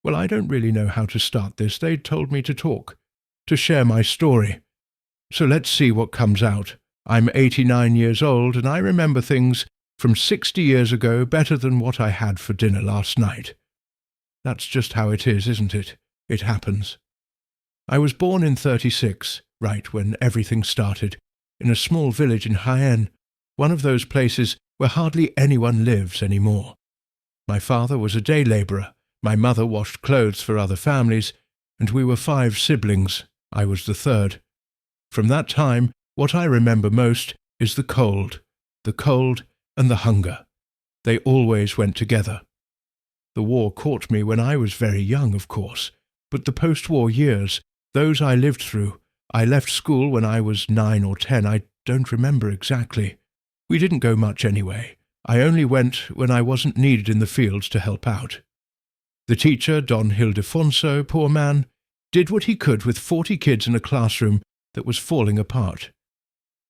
Well, I don't really know how to start this. They told me to talk, to share my story. So let's see what comes out. I'm 89 years old, and I remember things from 60 years ago better than what I had for dinner last night. That's just how it is, isn't it? It happens. I was born in 36, right when everything started, in a small village in Jaén, one of those places where hardly anyone lives anymore. My father was a day labourer, my mother washed clothes for other families, and we were 5 siblings. I was the third. From that time, what I remember most is the cold and the hunger. They always went together. The war caught me when I was very young, of course, but the post-war years, those I lived through, I left school when I was 9 or 10, I don't remember exactly. We didn't go much anyway. I only went when I wasn't needed in the fields to help out. The teacher, Don Ildefonso, poor man, did what he could with 40 kids in a classroom that was falling apart.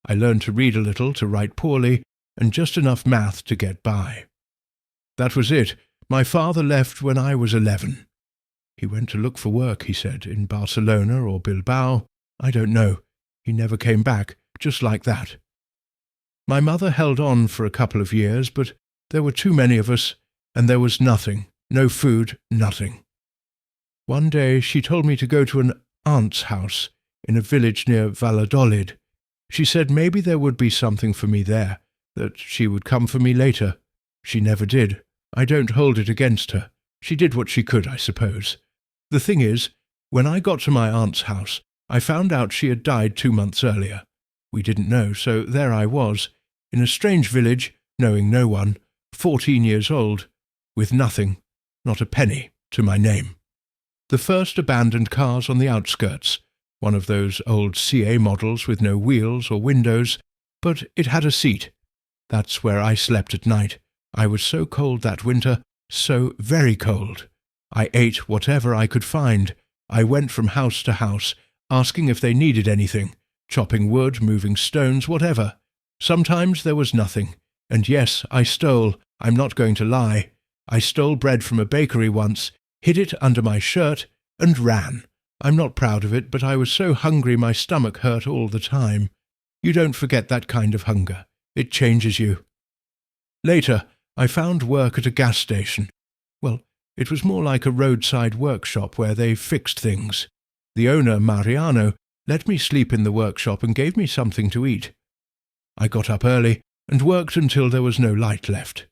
I learned to read a little, to write poorly, and just enough math to get by. That was it. My father left when I was 11. He went to look for work, he said, in Barcelona or Bilbao. I don't know. He never came back, just like that. My mother held on for a couple of years, but there were too many of us, and there was nothing, no food, nothing. One day she told me to go to an aunt's house in a village near Valladolid. She said maybe there would be something for me there, that she would come for me later. She never did. I don't hold it against her. She did what she could, I suppose. The thing is, when I got to my aunt's house, I found out she had died 2 months earlier. We didn't know, so there I was, in a strange village, knowing no one, 14 years old, with nothing, not a penny, to my name. The first abandoned cars on the outskirts, one of those old CA models with no wheels or windows, but it had a seat. That's where I slept at night. I was so cold that winter, so very cold. I ate whatever I could find. I went from house to house, asking if they needed anything, chopping wood, moving stones, whatever. Sometimes there was nothing. And yes, I stole. I'm not going to lie. I stole bread from a bakery once, hid it under my shirt, and ran. I'm not proud of it, but I was so hungry my stomach hurt all the time. You don't forget that kind of hunger. It changes you. Later, I found work at a gas station. Well, it was more like a roadside workshop where they fixed things. The owner, Mariano, let me sleep in the workshop and gave me something to eat. I got up early and worked until there was no light left.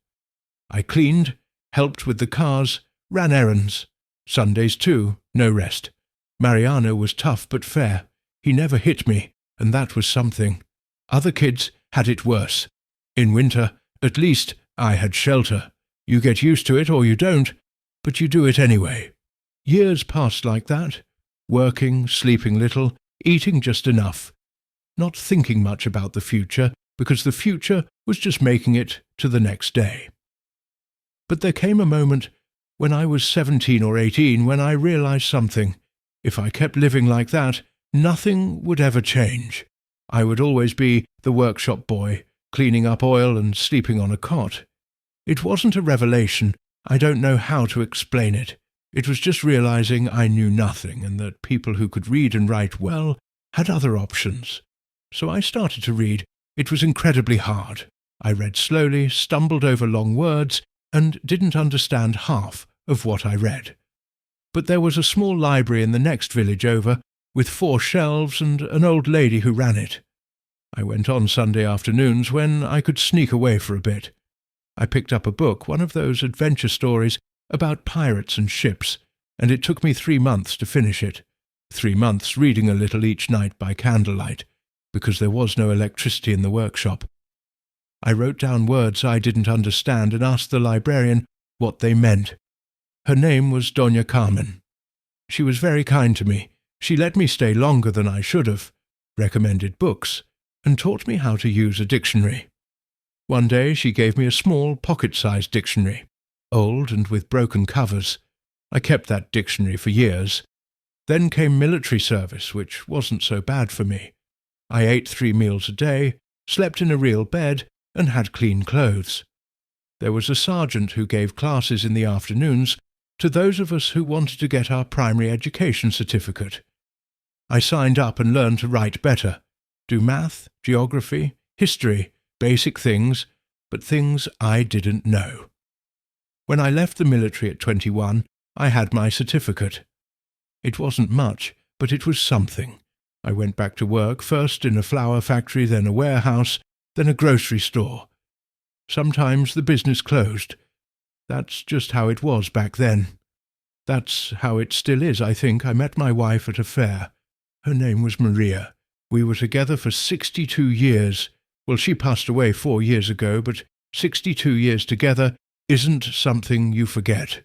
I cleaned, helped with the cars, ran errands. Sundays too, no rest. Mariano was tough but fair. He never hit me, and that was something. Other kids had it worse. In winter, at least, I had shelter. You get used to it or you don't, but you do it anyway. Years passed like that, working, sleeping little, eating just enough, not thinking much about the future, because the future was just making it to the next day. But there came a moment when I was 17 or 18 when I realized something. If I kept living like that, nothing would ever change. I would always be the workshop boy, cleaning up oil and sleeping on a cot. It wasn't a revelation. I don't know how to explain it. It was just realizing I knew nothing and that people who could read and write well had other options. So I started to read. It was incredibly hard. I read slowly, stumbled over long words, and didn't understand half of what I read. But there was a small library in the next village over, with 4 shelves and an old lady who ran it. I went on Sunday afternoons when I could sneak away for a bit. I picked up a book, one of those adventure stories about pirates and ships, and it took me 3 months to finish it. 3 months reading a little each night by candlelight, because there was no electricity in the workshop. I wrote down words I didn't understand and asked the librarian what they meant. Her name was Doña Carmen. She was very kind to me. She let me stay longer than I should have, recommended books, and taught me how to use a dictionary. One day she gave me a small, pocket-sized dictionary, old and with broken covers. I kept that dictionary for years. Then came military service, which wasn't so bad for me. I ate 3 meals a day, slept in a real bed, and had clean clothes. There was a sergeant who gave classes in the afternoons, to those of us who wanted to get our primary education certificate. I signed up and learned to write better, do math, geography, history, basic things, but things I didn't know. When I left the military at 21, I had my certificate. It wasn't much, but it was something. I went back to work, first in a flour factory, then a warehouse, then a grocery store. Sometimes the business closed. That's just how it was back then. That's how it still is, I think. I met my wife at a fair. Her name was Maria. We were together for 62 years. Well, she passed away 4 years ago, but 62 years together isn't something you forget.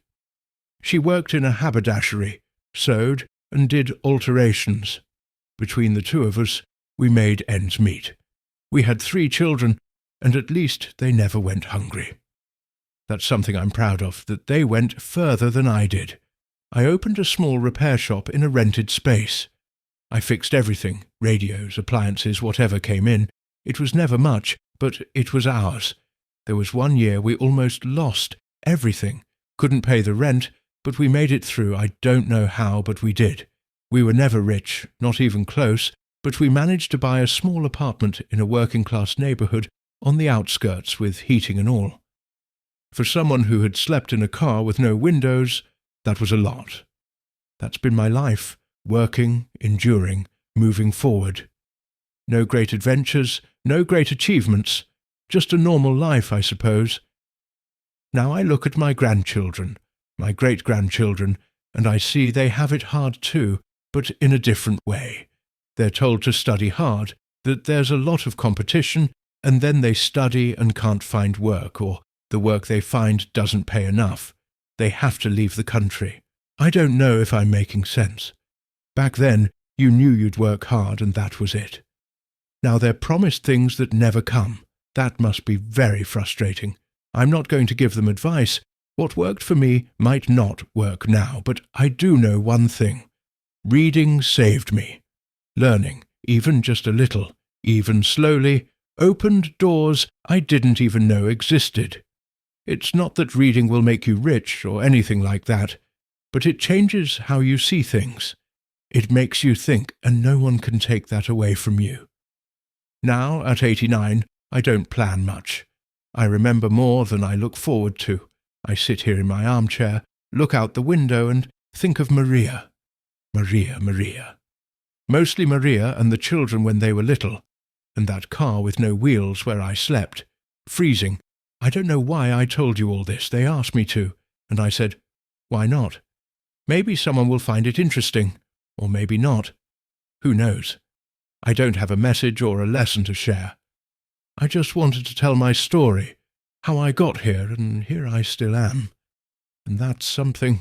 She worked in a haberdashery, sewed, and did alterations. Between the two of us, we made ends meet. We had 3 children, and at least they never went hungry. That's something I'm proud of, that they went further than I did. I opened a small repair shop in a rented space. I fixed everything, radios, appliances, whatever came in. It was never much, but it was ours. There was 1 year we almost lost everything. Couldn't pay the rent, but we made it through. I don't know how, but we did. We were never rich, not even close, but we managed to buy a small apartment in a working-class neighbourhood on the outskirts with heating and all. For someone who had slept in a car with no windows, that was a lot. That's been my life, working, enduring, moving forward. No great adventures, no great achievements, just a normal life, I suppose. Now I look at my grandchildren, my great-grandchildren, and I see they have it hard too, but in a different way. They're told to study hard, that there's a lot of competition, and then they study and can't find work, or the work they find doesn't pay enough. They have to leave the country. I don't know if I'm making sense. Back then, you knew you'd work hard, and that was it. Now they're promised things that never come. That must be very frustrating. I'm not going to give them advice. What worked for me might not work now, but I do know one thing. Reading saved me. Learning, even just a little, even slowly, opened doors I didn't even know existed. It's not that reading will make you rich or anything like that, but it changes how you see things. It makes you think, and no one can take that away from you. Now, at 89, I don't plan much. I remember more than I look forward to. I sit here in my armchair, look out the window, and think of Maria. Maria, Maria. Mostly Maria and the children when they were little, and that car with no wheels where I slept, freezing. I don't know why I told you all this. They asked me to, and I said, why not? Maybe someone will find it interesting, or maybe not. Who knows? I don't have a message or a lesson to share. I just wanted to tell my story, how I got here, and here I still am. And that's something.